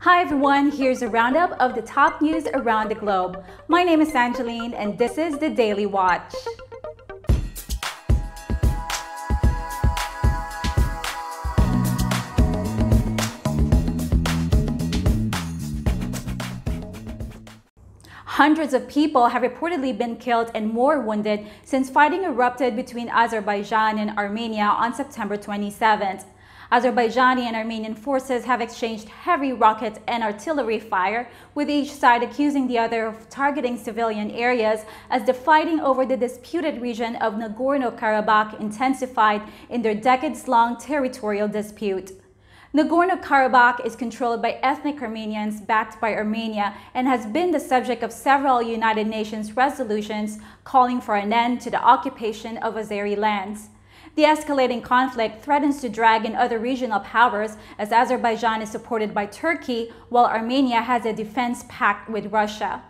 Hi everyone, here's a roundup of the top news around the globe. My name is Angeline and this is the Daily Watch. Hundreds of people have reportedly been killed and more wounded since fighting erupted between Azerbaijan and Armenia on September 27th. Azerbaijani and Armenian forces have exchanged heavy rocket and artillery fire, with each side accusing the other of targeting civilian areas as the fighting over the disputed region of Nagorno-Karabakh intensified in their decades-long territorial dispute. Nagorno-Karabakh is controlled by ethnic Armenians backed by Armenia and has been the subject of several United Nations resolutions calling for an end to the occupation of Azeri lands. The escalating conflict threatens to drag in other regional powers as Azerbaijan is supported by Turkey, while Armenia has a defense pact with Russia.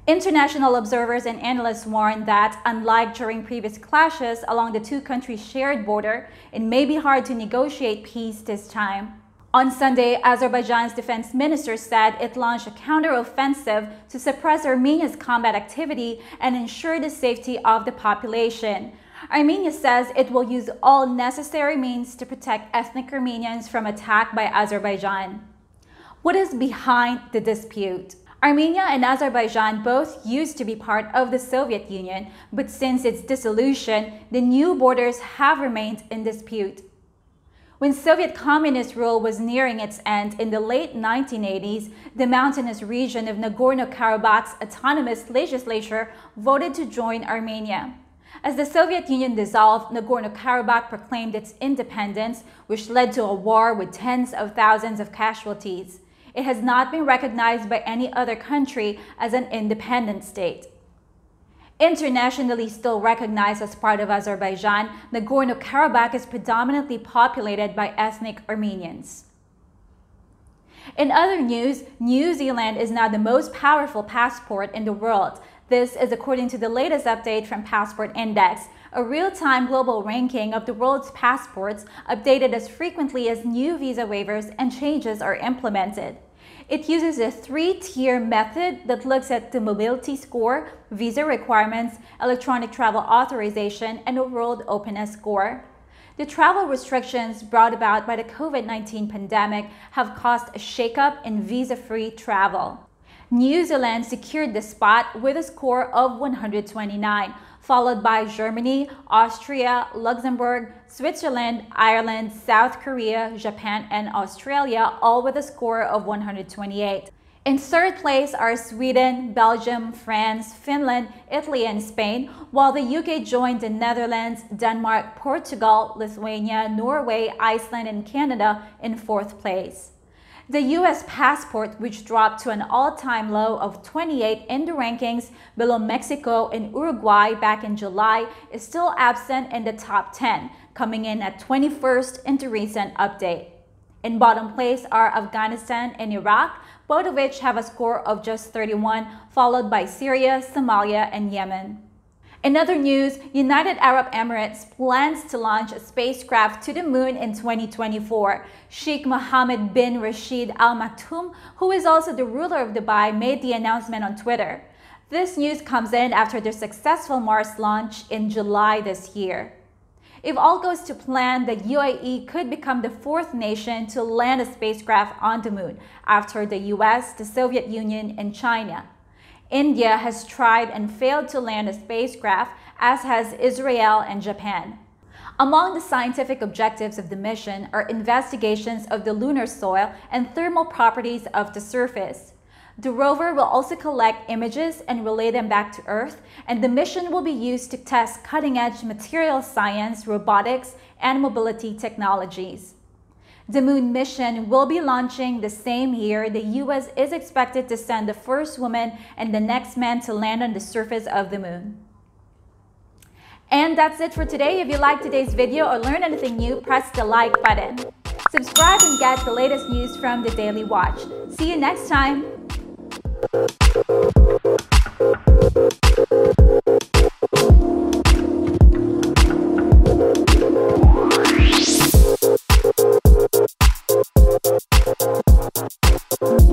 International observers and analysts warn that, unlike during previous clashes along the two countries' shared border, it may be hard to negotiate peace this time. On Sunday, Azerbaijan's defense minister said it launched a counter-offensive to suppress Armenia's combat activity and ensure the safety of the population. Armenia says it will use all necessary means to protect ethnic Armenians from attack by Azerbaijan. What is behind the dispute? Armenia and Azerbaijan both used to be part of the Soviet Union, but since its dissolution, the new borders have remained in dispute. When Soviet communist rule was nearing its end in the late 1980s, the mountainous region of Nagorno-Karabakh's autonomous legislature voted to join Armenia. As the Soviet Union dissolved, Nagorno-Karabakh proclaimed its independence, which led to a war with tens of thousands of casualties. It has not been recognized by any other country as an independent state. Internationally still recognized as part of Azerbaijan, Nagorno-Karabakh is predominantly populated by ethnic Armenians. In other news, New Zealand is now the most powerful passport in the world. This is according to the latest update from Passport Index, a real-time global ranking of the world's passports updated as frequently as new visa waivers and changes are implemented. It uses a three-tier method that looks at the mobility score, visa requirements, electronic travel authorization, and a world openness score. The travel restrictions brought about by the COVID-19 pandemic have caused a shakeup in visa-free travel. New Zealand secured the spot with a score of 129, followed by Germany, Austria, Luxembourg, Switzerland, Ireland, South Korea, Japan, and Australia, all with a score of 128. In third place are Sweden, Belgium, France, Finland, Italy, and Spain, while the UK joined the Netherlands, Denmark, Portugal, Lithuania, Norway, Iceland, and Canada in fourth place. The US passport, which dropped to an all-time low of 28 in the rankings below Mexico and Uruguay back in July, is still absent in the top 10, coming in at 21st in the recent update. In bottom place are Afghanistan and Iraq, both of which have a score of just 31, followed by Syria, Somalia, and Yemen. In other news, United Arab Emirates plans to launch a spacecraft to the moon in 2024. Sheikh Mohammed bin Rashid Al Maktoum, who is also the ruler of Dubai, made the announcement on Twitter. This news comes in after their successful Mars launch in July this year. If all goes to plan, the UAE could become the fourth nation to land a spacecraft on the moon, after the US, the Soviet Union, and China. India has tried and failed to land a spacecraft, as has Israel and Japan. Among the scientific objectives of the mission are investigations of the lunar soil and thermal properties of the surface. The rover will also collect images and relay them back to Earth, and the mission will be used to test cutting-edge material science, robotics, and mobility technologies. The moon mission will be launching the same year. The US is expected to send the first woman and the next man to land on the surface of the moon. And that's it for today. If you liked today's video or learned anything new, press the like button. Subscribe and get the latest news from the Daily Watch. See you next time. you.